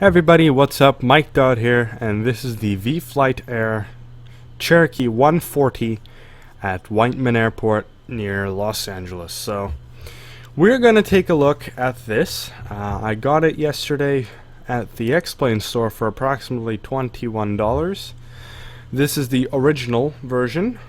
Hey everybody, what's up? Mike Dodd here, and this is the vFlyteAir Cherokee 140 at Whiteman Airport near Los Angeles. So we're going to take a look at this. I got it yesterday at the X-Plane store for approximately $21. This is the original version,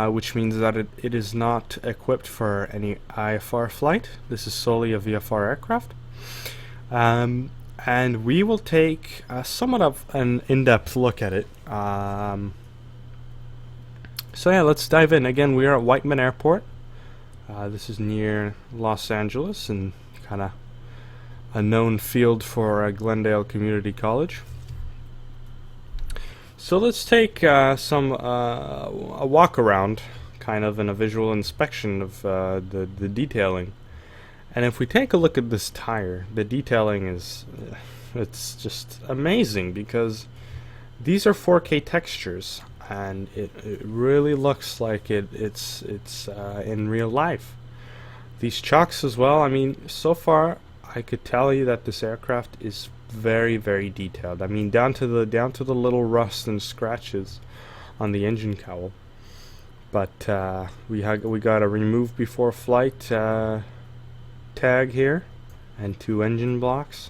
which means that it is not equipped for any IFR flight. This is solely a VFR aircraft. And we will take somewhat of an in-depth look at it. So yeah, let's dive in. Again, we are at Whiteman Airport. This is near Los Angeles and kind of a known field for Glendale Community College. So let's take a walk around, kind of, and a visual inspection of the detailing. And if we take a look at this tire, the detailing is, it's just amazing because these are 4K textures, and it really looks like it's in real life. These chocks as well. I mean, so far I could tell you that this aircraft is very, very detailed. I mean, down to the little rust and scratches on the engine cowl. But we got a remove before flight tag here and 2 engine blocks.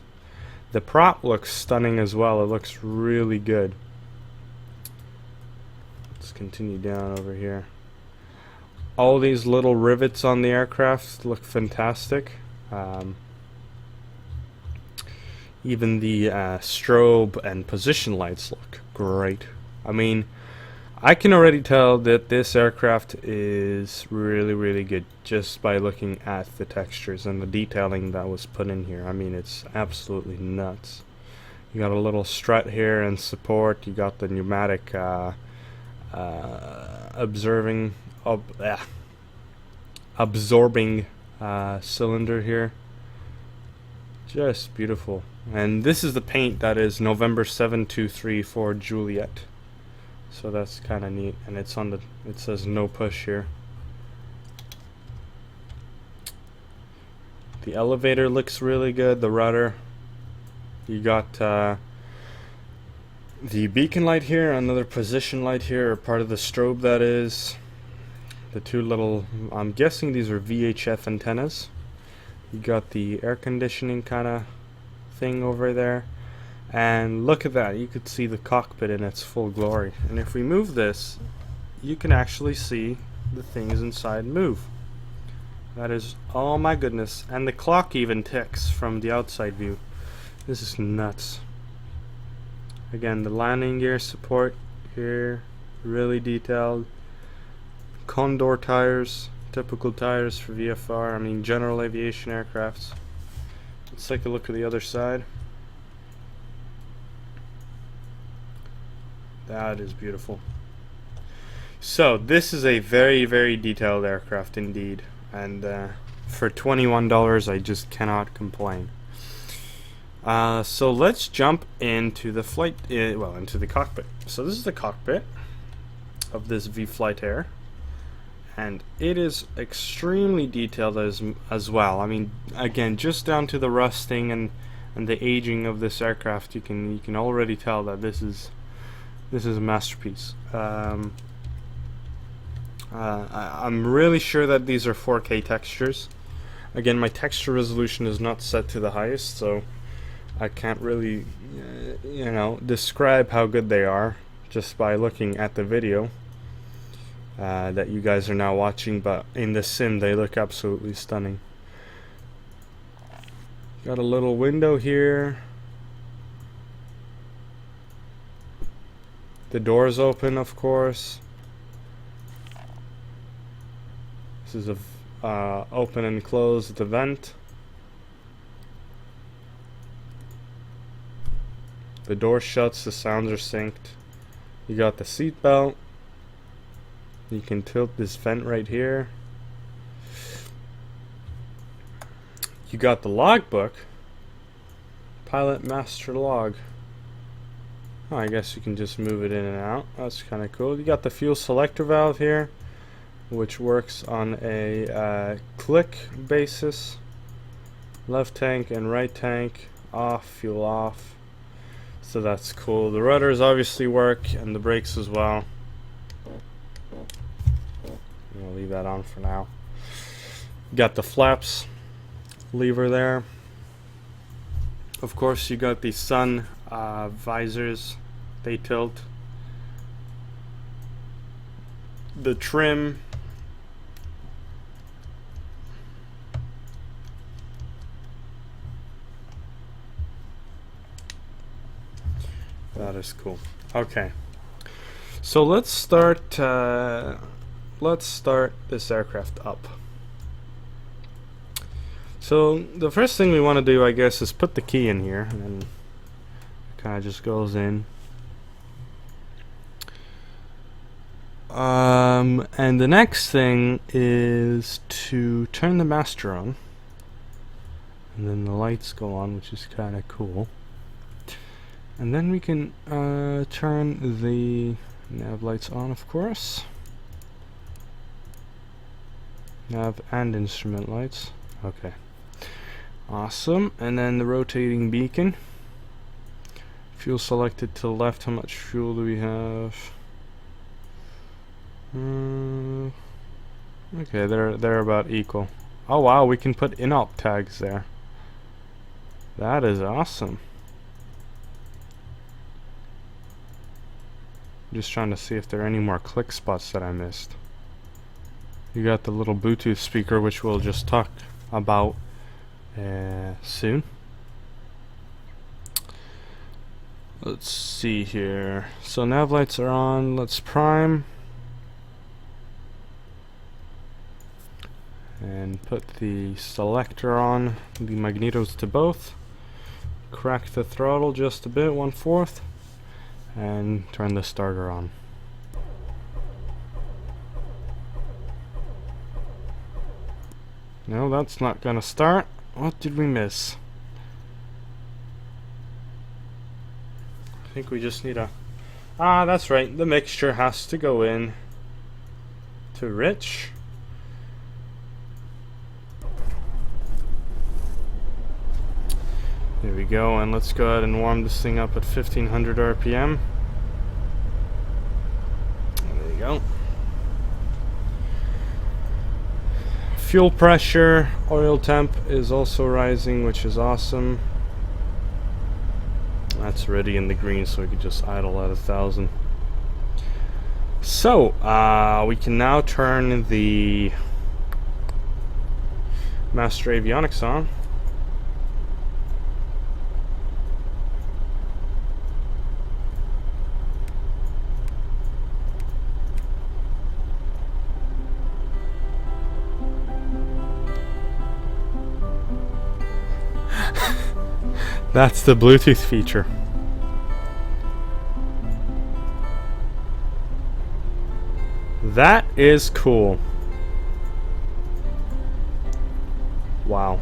The prop looks stunning as well. It looks really good. Let's continue down over here. All these little rivets on the aircraft look fantastic. Even the strobe and position lights look great. I mean, I can already tell that this aircraft is really, really good just by looking at the textures and the detailing that was put in here. I mean, it's absolutely nuts. You got a little strut here and support. You got the pneumatic absorbing cylinder here. Just beautiful. And this is the paint that is November 723 for Juliet. So that's kind of neat, and it's on the. It says no push here. The elevator looks really good. The rudder. You got the beacon light here, another position light here, or part of the strobe that is. The 2 little. I'm guessing these are VHF antennas. You got the air conditioning kind of thing over there. And look at that, you could see the cockpit in its full glory. And if we move this, you can actually see the things inside move. That is, oh my goodness. And the clock even ticks from the outside view. This is nuts. Again, the landing gear support here, really detailed. Condor tires, typical tires for VFR, I mean general aviation aircrafts. Let's take a look at the other side. That is beautiful. So this is a very, very detailed aircraft indeed, and for $21 I just cannot complain. So let's jump into the flight, into the cockpit. So this is the cockpit of this vFlyteAir, and it is extremely detailed as well. I mean, again, just down to the rusting and the aging of this aircraft, you can already tell that this is a masterpiece. I'm really sure that these are 4K textures. Again, my texture resolution is not set to the highest, so I can't really, describe how good they are just by looking at the video that you guys are now watching. But in the sim, they look absolutely stunning. Got a little window here. The doors open, of course. This is a open and close the vent. The door shuts, the sounds are synced. You got the seat belt. You can tilt this vent right here. You got the logbook. Pilot master log. Oh, I guess you can just move it in and out. That's kind of cool. You got the fuel selector valve here, which works on a click basis. Left tank and right tank off, fuel off. So that's cool. The rudders obviously work, and the brakes as well. I'm gonna leave that on for now. Got the flaps lever there. Of course, you got the sun visors. They tilt. The trim. That is cool. Okay, so let's start this aircraft up. So the first thing we want to do, I guess, is put the key in here, and then it kind of just goes in. And the next thing is to turn the master on, and then the lights go on, which is kind of cool. And then we can turn the nav lights on, of course. Nav and instrument lights. Okay. Awesome. And then the rotating beacon. Fuel selected to the left. How much fuel do we have? Okay, they're about equal. Oh wow, we can put in-op tags there. That is awesome. Just trying to see if there are any more click spots that I missed. You got the little Bluetooth speaker, which we'll just talk about soon. Let's see here. So nav lights are on. Let's prime. And put the selector on. The magnetos to both. Crack the throttle just a bit, 1/4. And turn the starter on. No, that's not gonna start. What did we miss? I think we just need a... Ah, that's right. The mixture has to go in to rich. There we go, and let's go ahead and warm this thing up at 1500 RPM. There you go. Fuel pressure, oil temp is also rising, which is awesome. That's already in the green, so we can just idle at 1000. So, we can now turn the master avionics on. That's the Bluetooth feature. That is cool. Wow.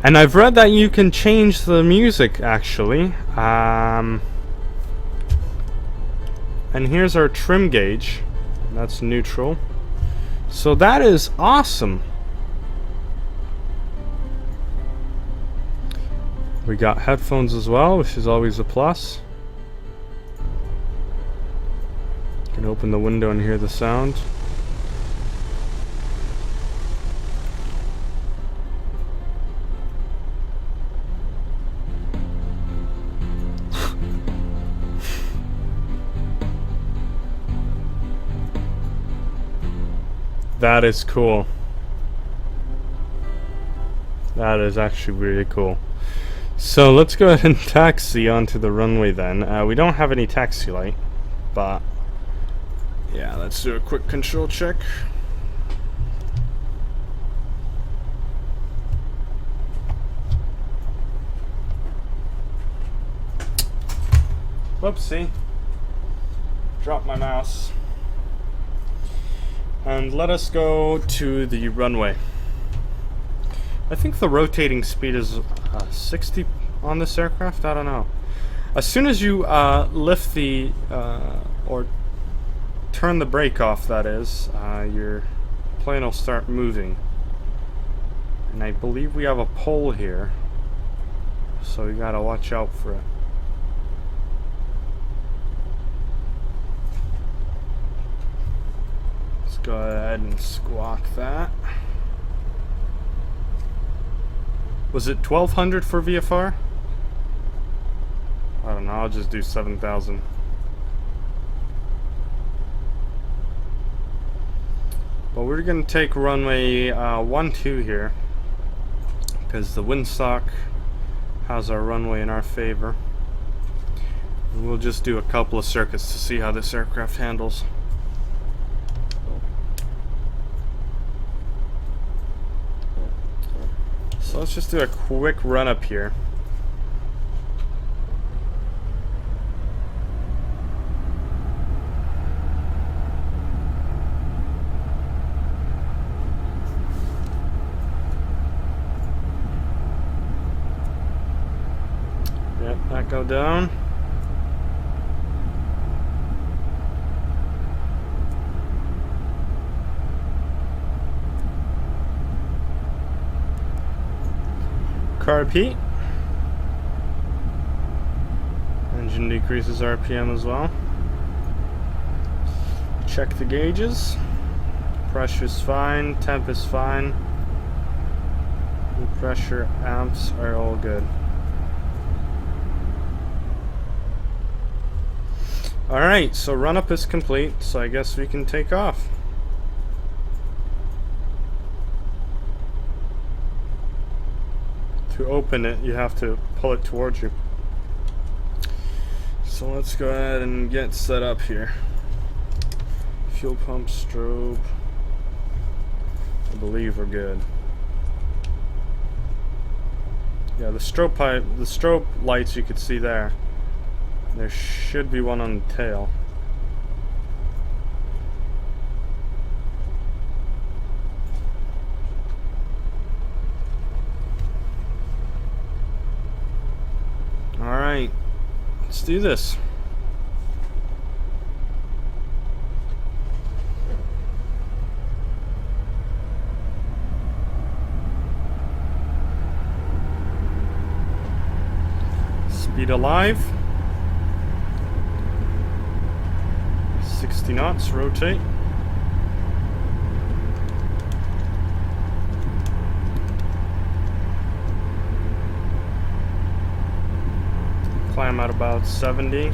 And I've read that you can change the music, actually. And here's our trim gauge. That's neutral. So that is awesome. We got headphones as well, which is always a plus. You can open the window and hear the sound. That is cool. That is actually really cool. So let's go ahead and taxi onto the runway then. We don't have any taxi light, but yeah, let's do a quick control check. Whoopsie. Dropped my mouse. And let us go to the runway. I think the rotating speed is 60 on this aircraft. I don't know. As soon as you lift the or turn the brake off, that is, your plane will start moving. And I believe we have a pole here, so you gotta watch out for it. go ahead and squawk that. Was it 1200 for VFR? I don't know, I'll just do 7,000. But we're gonna take runway 12 here, because the windsock has our runway in our favor. And we'll just do a couple of circuits to see how this aircraft handles. So let's just do a quick run up here. Yep, that go down. Car repeat. Engine decreases RPM as well. Check the gauges. Pressure's fine, temp is fine. Pressure, amps are all good. Alright, so run up is complete, so I guess we can take off. To open it, you have to pull it towards you. So let's go ahead and get set up here. Fuel pump, strobe. I believe we're good. Yeah, the strobe lights you could see there. There should be one on the tail. Alright, let's do this. Speed alive. 60 knots, rotate. Climb at about 70.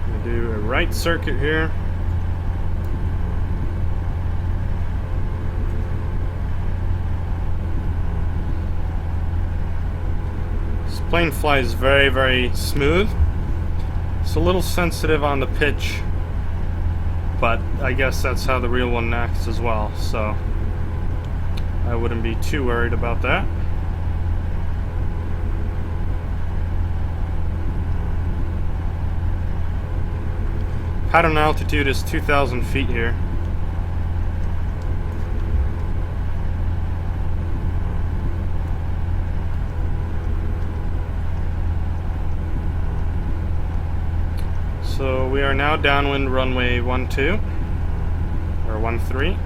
We'll do a right circuit here. This plane flies very, very smooth. It's a little sensitive on the pitch, but I guess that's how the real one acts as well, so I wouldn't be too worried about that. Pattern altitude is 2,000 feet here. So we are now downwind runway 12 or 13.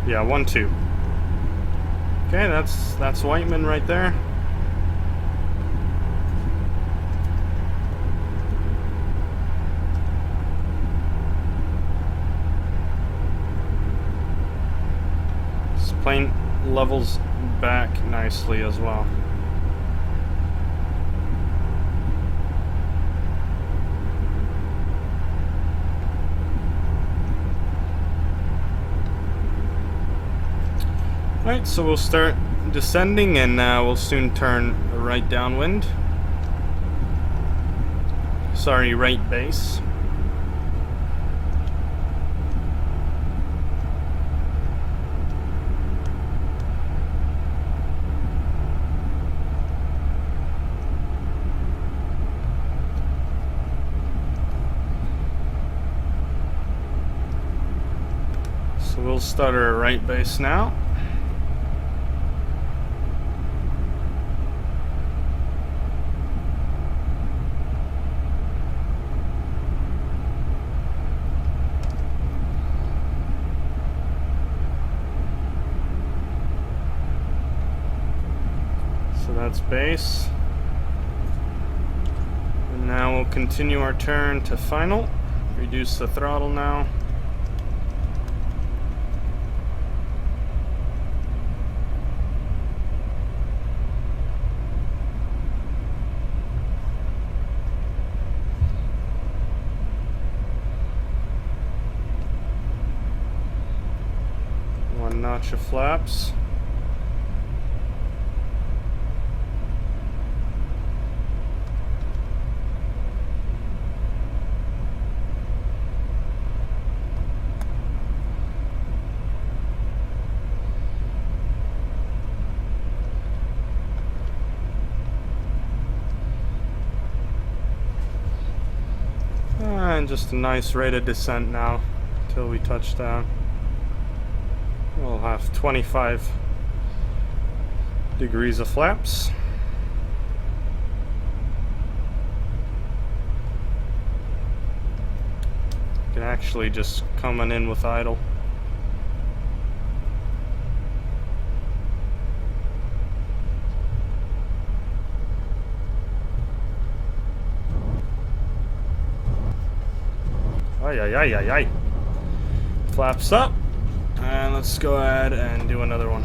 Yeah, 12. Okay, that's Whiteman right there. This plane levels back nicely as well. Alright, so we'll start descending and we'll soon turn right downwind. Sorry, right base. So we'll start our right base now. that's base. And now we'll continue our turn to final. Reduce the throttle now. One notch of flaps. And just a nice rate of descent now until we touch down. We'll have 25 degrees of flaps. You can actually just coming in with idle. Ay, ay, ay, ay, ay. Flaps up. And let's go ahead and do another one.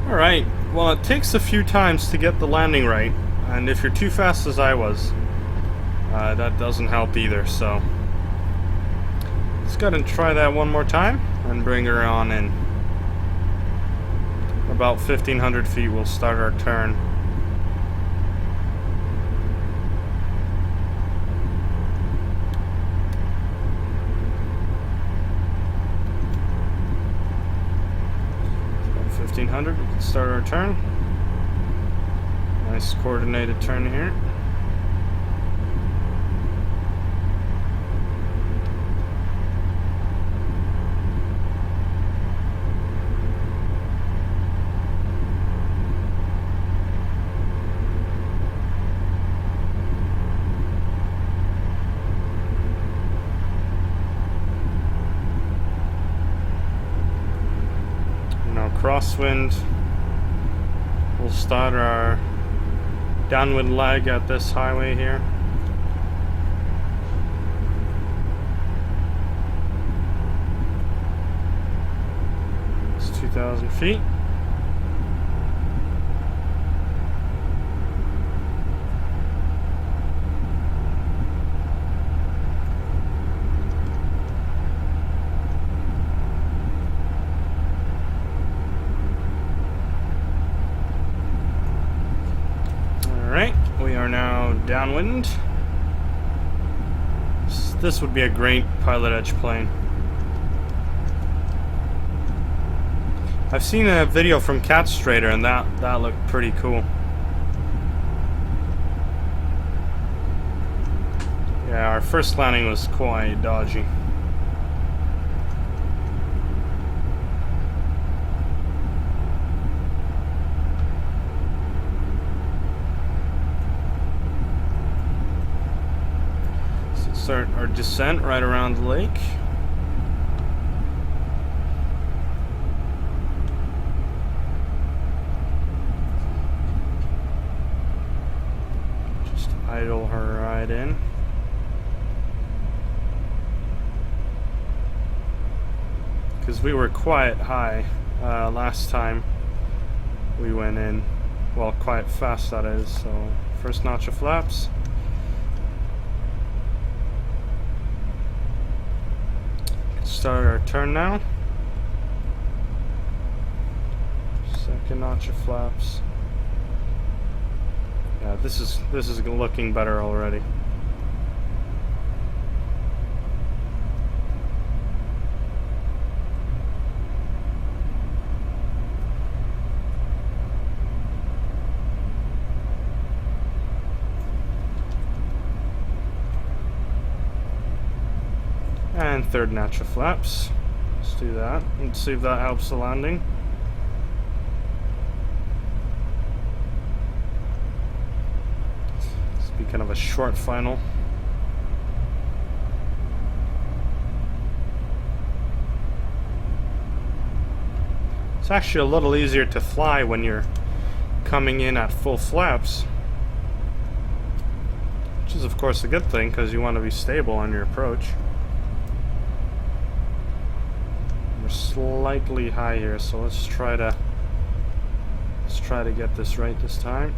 Alright, well, it takes a few times to get the landing right, and if you're too fast as I was, that doesn't help either, so let's go ahead and try that one more time and bring her on in. About 1,500 feet, we'll start our turn. We can start our turn. Nice coordinated turn here. Crosswind. We'll start our downwind leg at this highway here. It's 2,000 feet. We are now downwind. This would be a great pilot edge plane. I've seen a video from Catstrader and that looked pretty cool. Yeah, our first landing was quite dodgy. Start our descent right around the lake. Just idle her right in. Because we were quite high last time we went in. Well, quite fast that is. So first notch of flaps. Start our turn now. Second notch of flaps. Yeah, this is looking better already. And third notch of flaps. Let's do that and see if that helps the landing. This will be kind of a short final. actually a little easier to fly when you're coming in at full flaps, which is of course a good thing because you want to be stable on your approach. We're slightly high here, so let's try to get this right this time.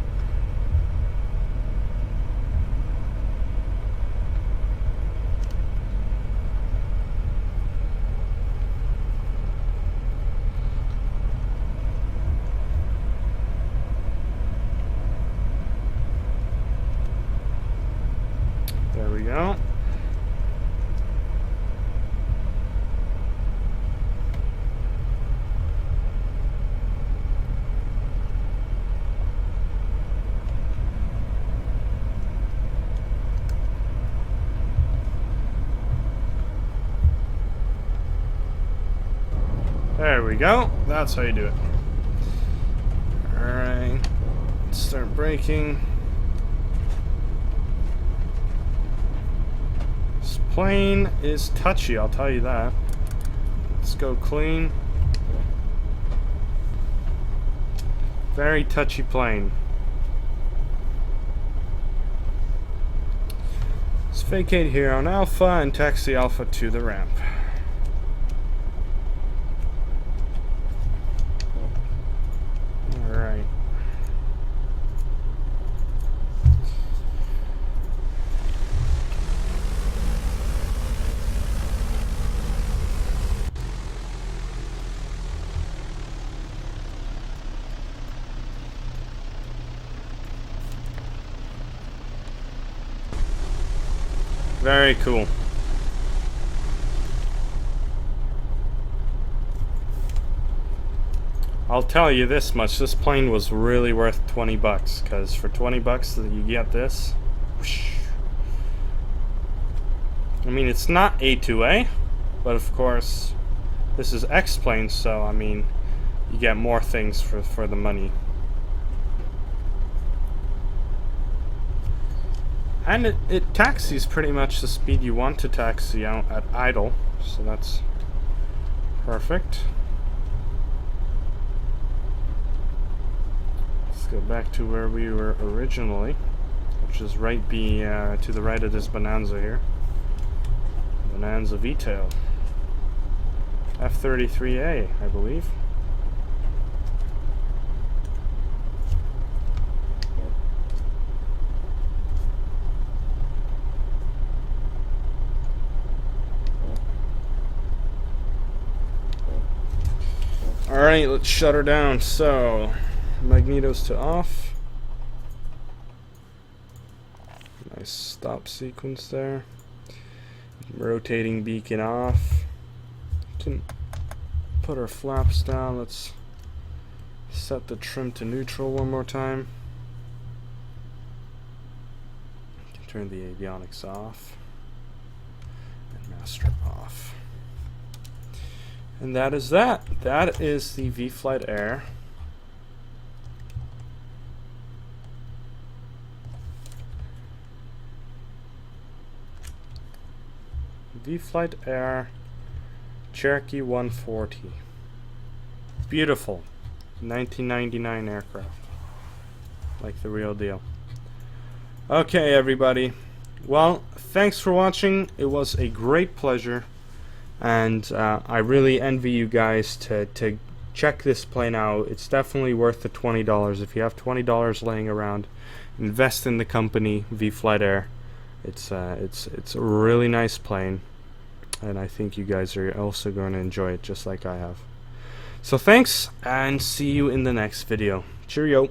There we go. There we go. That's how you do it. Alright. Let's start braking. This plane is touchy, I'll tell you that. Let's go clean. Very touchy plane. Let's vacate here on Alpha and taxi Alpha to the ramp. Very cool. I'll tell you this much, this plane was really worth 20 bucks, because for 20 bucks you get this. I mean, it's not A2A, but of course this is X-plane, so I mean, you get more things for the money. And it taxis pretty much the speed you want to taxi out at idle, so that's perfect. Let's go back to where we were originally, which is right to the right of this Bonanza here. Bonanza V-tail. F-33A, I believe. Alright, let's shut her down. So, magnetos to off. Nice stop sequence there. Rotating beacon off. Can put our flaps down. Let's set the trim to neutral one more time. Turn the avionics off. And master off. And that is that. That is the vFlyteAir. vFlyteAir Cherokee 140. Beautiful. 1999 aircraft. Like the real deal. Okay, everybody. Well, thanks for watching. It was a great pleasure. And I really envy you guys to check this plane out. It's definitely worth the $20. If you have $20 laying around, invest in the company vFlyteAir. It's a really nice plane, and I think you guys are also going to enjoy it just like I have. So thanks, and see you in the next video. Cheerio.